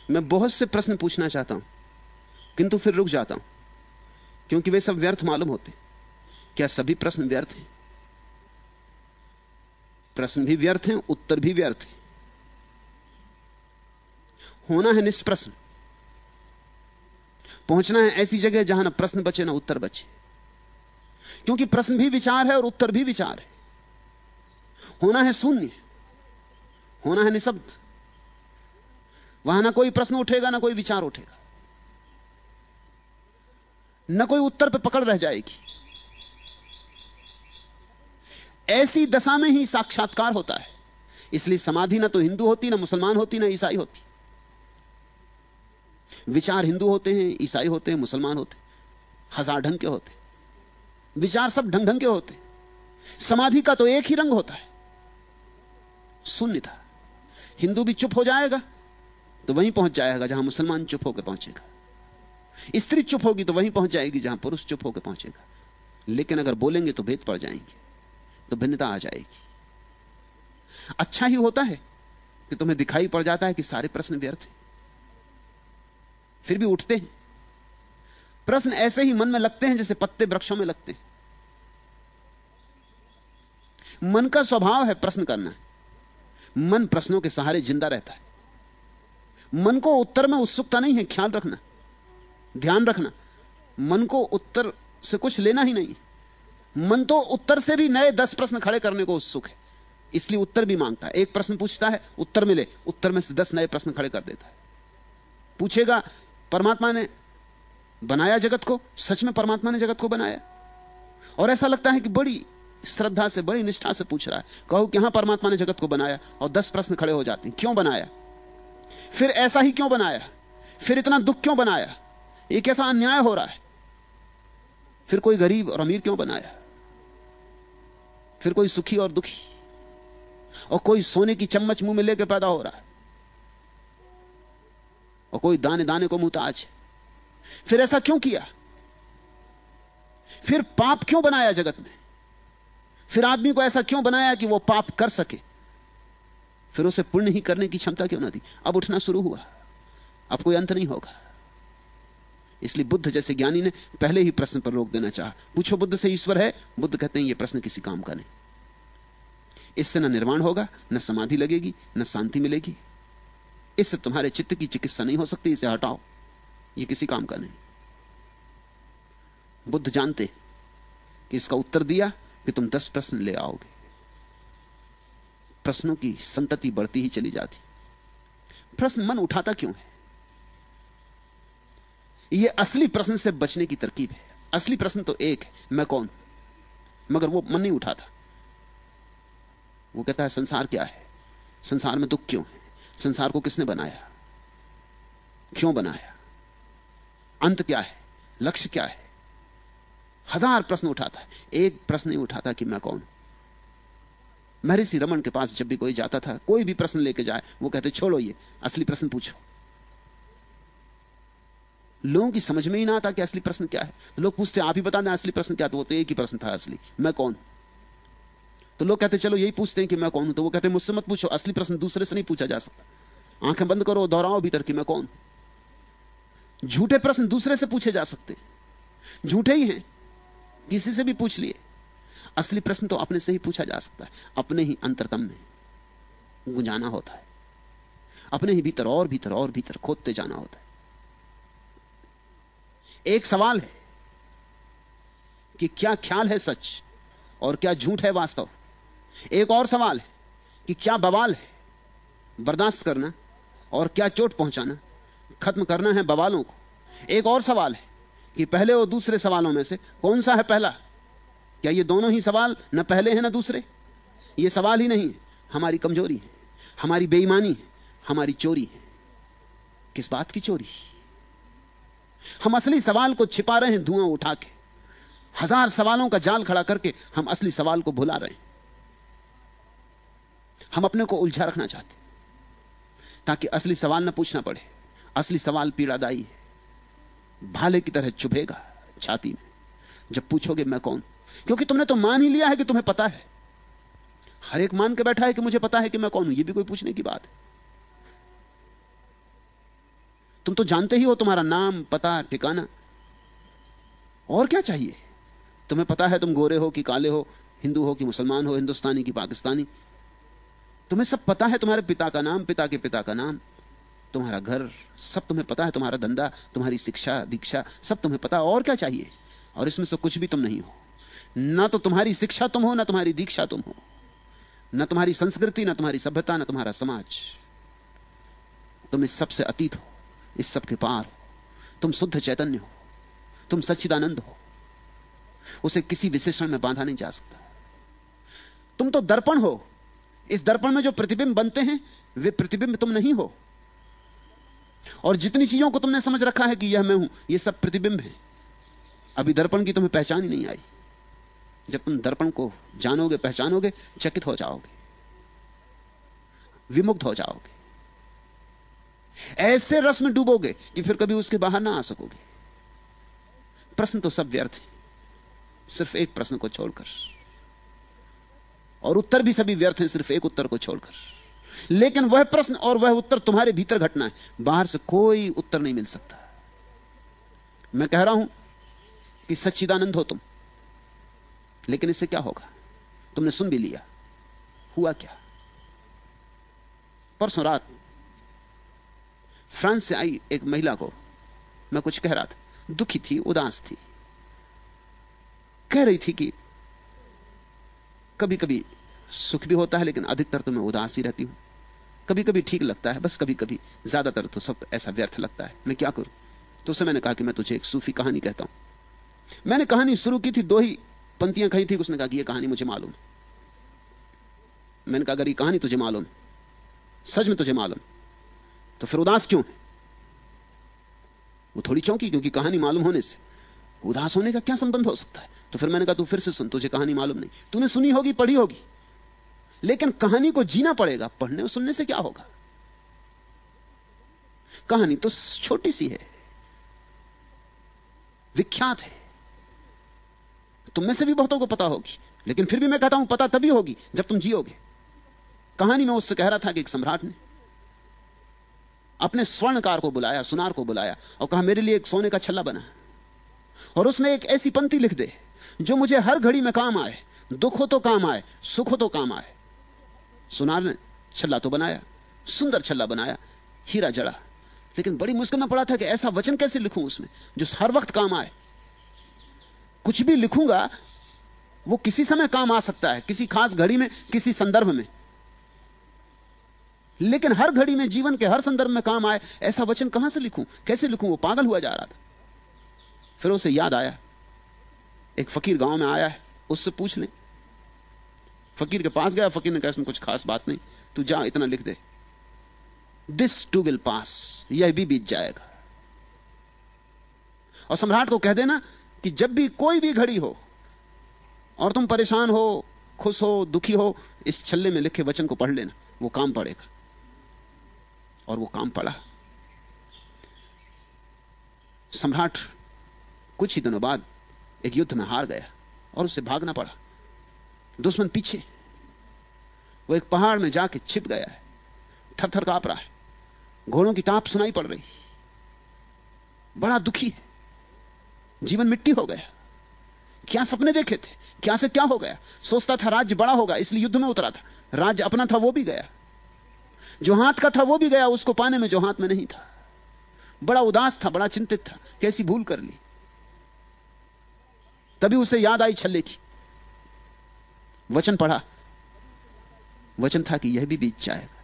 मैं बहुत से प्रश्न पूछना चाहता हूं, किंतु फिर रुक जाता हूं, क्योंकि वे सब व्यर्थ मालूम होते। क्या सभी प्रश्न व्यर्थ हैं? प्रश्न भी व्यर्थ हैं, उत्तर भी व्यर्थ हैं। होना है निष्प्रश्न, पहुंचना है ऐसी जगह जहां ना प्रश्न बचे ना उत्तर बचे, क्योंकि प्रश्न भी विचार है और उत्तर भी विचार है। होना है शून्य, होना है निशब्द। वहां ना कोई प्रश्न उठेगा ना कोई विचार उठेगा, न कोई उत्तर पे पकड़ रह जाएगी। ऐसी दशा में ही साक्षात्कार होता है। इसलिए समाधि ना तो हिंदू होती, ना मुसलमान होती, ना ईसाई होती। विचार हिंदू होते हैं, ईसाई होते हैं, मुसलमान होते हैं, हजार ढंग के होते हैं। विचार सब ढंग ढंग के होते हैं। समाधि का तो एक ही रंग होता है, शून्यता। हिंदू भी चुप हो जाएगा तो वहीं पहुंच जाएगा जहां मुसलमान चुप होकर पहुंचेगा। स्त्री चुप होगी तो वहीं पहुंच जाएगी जहां पुरुष चुप होकर पहुंचेगा। लेकिन अगर बोलेंगे तो भेद पड़ जाएंगे, तो भिन्नता आ जाएगी। अच्छा ही होता है कि तुम्हें दिखाई पड़ जाता है कि सारे प्रश्न व्यर्थ हैं, फिर भी उठते हैं। प्रश्न ऐसे ही मन में लगते हैं जैसे पत्ते वृक्षों में लगते हैं। मन का स्वभाव है प्रश्न करना। मन प्रश्नों के सहारे जिंदा रहता है। मन को उत्तर में उत्सुकता नहीं है। ख्याल रखना, ध्यान रखना, मन को उत्तर से कुछ लेना ही नहीं। मन तो उत्तर से भी नए 10 प्रश्न खड़े करने को उत्सुक है, इसलिए उत्तर भी मांगता है। एक प्रश्न पूछता है, उत्तर मिले, उत्तर में से 10 नए प्रश्न खड़े कर देता है। पूछेगा, परमात्मा ने बनाया जगत को? सच में परमात्मा ने जगत को बनाया? और ऐसा लगता है कि बड़ी श्रद्धा से, बड़ी निष्ठा से पूछ रहा है। कहो कि हां परमात्मा ने जगत को बनाया, और 10 प्रश्न खड़े हो जाते हैं। क्यों बनाया? फिर ऐसा ही क्यों बनाया? फिर इतना दुख क्यों बनाया? ये कैसा अन्याय हो रहा है? फिर कोई गरीब और अमीर क्यों बनाया? फिर कोई सुखी और दुखी, और कोई सोने की चम्मच मुंह में लेकर पैदा हो रहा है, और कोई दाने दाने को मुहताज है। फिर ऐसा क्यों किया? फिर पाप क्यों बनाया जगत में? फिर आदमी को ऐसा क्यों बनाया कि वो पाप कर सके? फिर उसे पुण्य ही करने की क्षमता क्यों ना दी? अब उठना शुरू हुआ, अब कोई अंत नहीं होगा। इसलिए बुद्ध जैसे ज्ञानी ने पहले ही प्रश्न पर रोक देना चाहा। पूछो बुद्ध से ईश्वर है? बुद्ध कहते हैं यह प्रश्न किसी काम का नहीं। इससे न निर्वाण होगा, न समाधि लगेगी, न शांति मिलेगी। इससे तुम्हारे चित्त की चिकित्सा नहीं हो सकती। इसे हटाओ, यह किसी काम का नहीं। बुद्ध जानते कि इसका उत्तर दिया कि तुम 10 प्रश्न ले आओगे, प्रश्नों की संतति बढ़ती ही चली जाती। प्रश्न मन उठाता क्यों है? यह असली प्रश्न से बचने की तरकीब है। असली प्रश्न तो एक है, मैं कौन? मगर वो मन नहीं उठाता। वो कहता है संसार क्या है, संसार में दुख क्यों है, संसार को किसने बनाया, क्यों बनाया, अंत क्या है, लक्ष्य क्या है। हजार प्रश्न उठाता है, एक प्रश्न नहीं उठाता कि मैं कौन। महर्षि रमन के पास जब भी कोई जाता था, कोई भी प्रश्न लेके जाए, वो कहते छोड़ो, ये असली प्रश्न पूछो। लोगों की समझ में ही ना आता कि असली प्रश्न क्या है। तो लोग पूछते आप ही बता दें असली प्रश्न क्या। तो वो तो एक ही प्रश्न था असली, मैं कौन। तो लोग कहते चलो यही पूछते हैं कि मैं कौन हूं। तो वो कहते मुझसे मत पूछो, असली प्रश्न दूसरे से नहीं पूछा जा सकता। आंखें बंद करो, दोहराओ भीतर कि मैं कौन। झूठे प्रश्न दूसरे से पूछे जा सकते, झूठे ही हैं, किसी से भी पूछ लिए। असली प्रश्न तो अपने से ही पूछा जा सकता है। अपने ही अंतरतम में गुंजाना होता है, अपने ही भीतर और भीतर और भीतर खोदते जाना होता है। एक सवाल है कि क्या ख्याल है सच और क्या झूठ है वास्तव। एक और सवाल है कि क्या बवाल है बर्दाश्त करना और क्या चोट पहुंचाना, खत्म करना है बवालों को। एक और सवाल है कि पहले और दूसरे सवालों में से कौन सा है पहला। क्या ये दोनों ही सवाल न पहले हैं न दूसरे? ये सवाल ही नहीं है, हमारी कमजोरी है, हमारी बेईमानी है, हमारी चोरी है। किस बात की चोरी? हम असली सवाल को छिपा रहे हैं धुआं उठा के। हजार सवालों का जाल खड़ा करके हम असली सवाल को भुला रहे हैं। हम अपने को उलझा रखना चाहते ताकि असली सवाल न पूछना पड़े। असली सवाल पीड़ादायी है, भाले की तरह चुभेगा छाती में जब पूछोगे मैं कौन। क्योंकि तुमने तो मान ही लिया है कि तुम्हें पता है। हर एक मान के बैठा है कि मुझे पता है कि मैं कौन हूं। यह भी कोई पूछने की बात है? तुम तो जानते ही हो तुम्हारा नाम, पता, ठिकाना, और क्या चाहिए? तुम्हें पता है तुम गोरे हो कि काले हो, हिंदू हो कि मुसलमान हो, हिंदुस्तानी कि पाकिस्तानी, तुम्हें सब पता है। तुम्हारे पिता का नाम, पिता के पिता का नाम, तुम्हारा घर, सब तुम्हें पता है। तुम्हारा धंधा, तुम्हारी शिक्षा दीक्षा, सब तुम्हें पता है। और क्या चाहिए? और इसमें से कुछ भी तुम नहीं हो। ना तो तुम्हारी शिक्षा तुम हो, ना तुम्हारी दीक्षा तुम हो, ना तुम्हारी संस्कृति, ना तुम्हारी सभ्यता, ना तुम्हारा समाज। तुम इस सब से अतीत हो, इस सब के पार हो। तुम शुद्ध चैतन्य हो, तुम सच्चिदानंद हो। उसे किसी विशेषण में बांधा नहीं जा सकता। तुम तो दर्पण हो। इस दर्पण में जो प्रतिबिंब बनते हैं वे प्रतिबिंब तुम नहीं हो। और जितनी चीजों को तुमने समझ रखा है कि यह मैं हूं, ये सब प्रतिबिंब है। अभी दर्पण की तुम्हें पहचान ही नहीं आई। जब तुम दर्पण को जानोगे, पहचानोगे, चकित हो जाओगे, विमुग्ध हो जाओगे, ऐसे रस में डूबोगे कि फिर कभी उसके बाहर ना आ सकोगे। प्रश्न तो सब व्यर्थ है, सिर्फ एक प्रश्न को छोड़कर, और उत्तर भी सभी व्यर्थ हैं सिर्फ एक उत्तर को छोड़कर। लेकिन वह प्रश्न और वह उत्तर तुम्हारे भीतर घटना है, बाहर से कोई उत्तर नहीं मिल सकता। मैं कह रहा हूं कि सच्चिदानंद हो तुम, लेकिन इससे क्या होगा? तुमने सुन भी लिया, हुआ क्या? परसों रात फ्रांस से आई एक महिला को मैं कुछ कह रहा था। दुखी थी, उदास थी। कह रही थी कि कभी कभी सुख भी होता है, लेकिन अधिकतर तो मैं उदास ही रहती हूं। कभी कभी ठीक लगता है, बस कभी कभी, ज्यादातर तो सब ऐसा व्यर्थ लगता है। मैं क्या करूं? तो उसे मैंने कहा कि मैं तुझे एक सूफी कहानी कहता हूं। मैंने कहानी शुरू की थी, 2 ही पंक्तियां कही थी। उसने कहा कि यह कहानी मुझे मालूम है। मैंने कहा अगर ये कहानी तुझे मालूम, सच में तुझे मालूम, तो फिर उदास क्यों है? वो थोड़ी चौंकी, क्योंकि कहानी मालूम होने से उदास होने का क्या संबंध हो सकता है? तो फिर मैंने कहा तू फिर से सुन, तुझे कहानी मालूम नहीं। तूने सुनी होगी, पढ़ी होगी, लेकिन कहानी को जीना पड़ेगा। पढ़ने और सुनने से क्या होगा? कहानी तो छोटी सी है, विख्यात है, तुम में से भी बहुतों को पता होगी, लेकिन फिर भी मैं कहता हूं पता तभी होगी जब तुम जियोगे। कहानी में उससे कह रहा था कि एक सम्राट ने अपने स्वर्णकार को बुलाया, सुनार को बुलाया, और कहा मेरे लिए एक सोने का छल्ला बना, और उसमें एक ऐसी पंक्ति लिख दे जो मुझे हर घड़ी में काम आए, दुख हो तो काम आए, सुख हो तो काम आए। सुनार ने छल्ला तो बनाया, सुंदर छल्ला बनाया, हीरा जड़ा, लेकिन बड़ी मुश्किल में पड़ा था कि ऐसा वचन कैसे लिखूं उसमें जो हर वक्त काम आए। कुछ भी लिखूंगा वो किसी समय काम आ सकता है, किसी खास घड़ी में, किसी संदर्भ में, लेकिन हर घड़ी में, जीवन के हर संदर्भ में काम आए, ऐसा वचन कहां से लिखूं, कैसे लिखूं? वो पागल हुआ जा रहा था। फिर उसे याद आया, एक फकीर गांव में आया है, उससे पूछ ले। फकीर के पास गया, फकीर ने कहा इसमें कुछ खास बात नहीं, तू जा इतना लिख दे, दिस टू विल पास, यह भी बीत जाएगा। और सम्राट को कह देना कि जब भी कोई भी घड़ी हो और तुम परेशान हो, खुश हो, दुखी हो, इस छल्ले में लिखे वचन को पढ़ लेना, वो काम पड़ेगा। और वो काम पड़ा। सम्राट कुछ ही दिनों बाद एक युद्ध में हार गया और उसे भागना पड़ा, दुश्मन पीछे। वो एक पहाड़ में जाके छिप गया है, थर थर कांप रहा है, घोड़ों की टाप सुनाई पड़ रही, बड़ा दुखी है, जीवन मिट्टी हो गया। क्या सपने देखे थे, क्या से क्या हो गया? सोचता था राज्य बड़ा होगा, इसलिए युद्ध में उतरा था। राज्य अपना था वो भी गया, जो हाथ का था वो भी गया, उसको पाने में जो हाथ में नहीं था। बड़ा उदास था, बड़ा चिंतित था, कैसी भूल कर ली। तभी उसे याद आई छल्ले की, वचन पढ़ा, वचन था कि यह भी बीत जाएगा।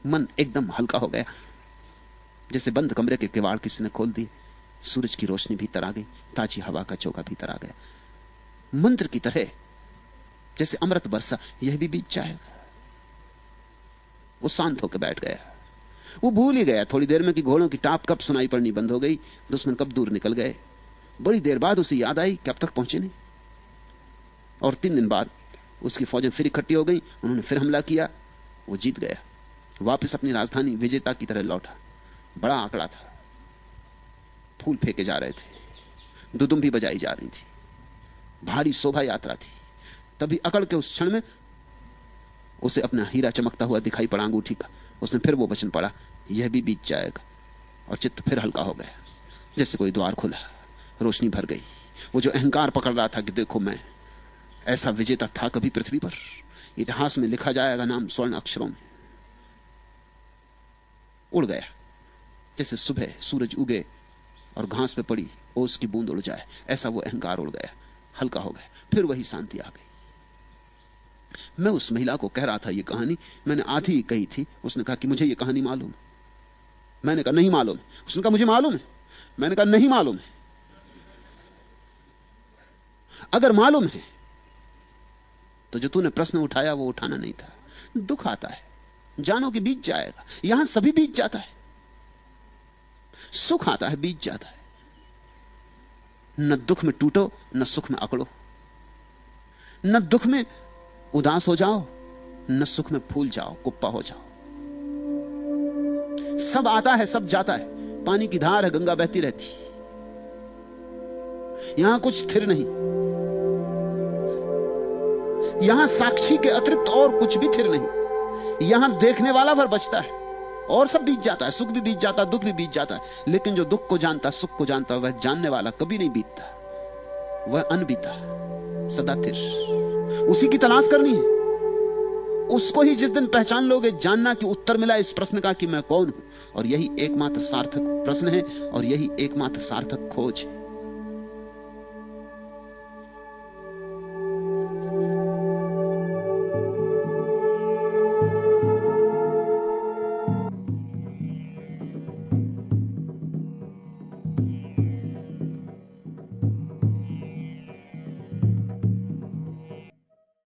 मन एकदम हल्का हो गया, जैसे बंद कमरे के किवाड़ किसी ने खोल दिए, सूरज की रोशनी भीतर आ गई, ताजी हवा का झोंका भीतर आ गया, मंत्र की तरह जैसे अमृत बरसा, यह भी बीत जाएगा। वो शांत होकर बैठ गया। वो भूल ही गया थोड़ी देर में कि घोड़ों की टाप कब सुनाई पड़नी बंद हो गई, दुश्मन कब दूर निकल गए। बड़ी देर बाद उसे याद आई कि अब तक पहुंचे नहीं। और 3 दिन बाद उसकी फौजें फिर इकट्ठी हो गई, उन्होंने फिर हमला किया, वो जीत गया, वापस अपनी राजधानी विजेता की तरह लौटा। बड़ा आंकड़ा था, फूल फेंके जा रहे थे, दुदुम्बी बजाई जा रही थी, भारी शोभा यात्रा थी। तभी अकड़ के उस क्षण में उसे अपना हीरा चमकता हुआ दिखाई पड़ा अंगूठी का। उसने फिर वो वचन पढ़ा, यह भी बीत जाएगा, और चित्त फिर हल्का हो गया, जैसे कोई द्वार खुला, रोशनी भर गई। वो जो अहंकार पकड़ रहा था कि देखो मैं ऐसा विजेता था कभी पृथ्वी पर, इतिहास में लिखा जाएगा नाम स्वर्ण अक्षरों में, उड़ गया। जैसे सुबह सूरज उगे और घास पे पड़ी ओस की बूंद उड़ जाए, ऐसा वो अहंकार उड़ गया, हल्का हो गया। फिर वही शांति आ गई। मैं उस महिला को कह रहा था ये कहानी, मैंने आधी कही थी। उसने कहा कि मुझे ये कहानी मालूम है। मैंने कहा नहीं मालूम है। उसने कहा मुझे मालूम है। मैंने कहा नहीं मालूम है। अगर मालूम है तो जो तूने प्रश्न उठाया वो उठाना नहीं था। दुख आता है, जानो कि बीत जाएगा। यहां सभी बीत जाता है। सुख आता है, बीत जाता है। न दुख में टूटो, न सुख में अकड़ो। न दुख में उदास हो जाओ, न सुख में फूल जाओ, कुप्पा हो जाओ। सब आता है, सब जाता है। पानी की धार है, गंगा बहती रहती। यहां कुछ स्थिर नहीं। यहां साक्षी के अतिरिक्त और कुछ भी स्थिर नहीं। यहां देखने वाला भर बचता है और सब बीत जाता है। सुख भी बीत जाता है, दुख भी बीत जाता है। लेकिन जो दुख को जानता, सुख को जानता, वह जानने वाला कभी नहीं बीतता। वह अनबीता, सदा स्थिर। उसी की तलाश करनी है। उसको ही जिस दिन पहचान लोगे, जानना कि उत्तर मिला इस प्रश्न का कि मैं कौन हूं। और यही एकमात्र सार्थक प्रश्न है और यही एकमात्र सार्थक खोज है।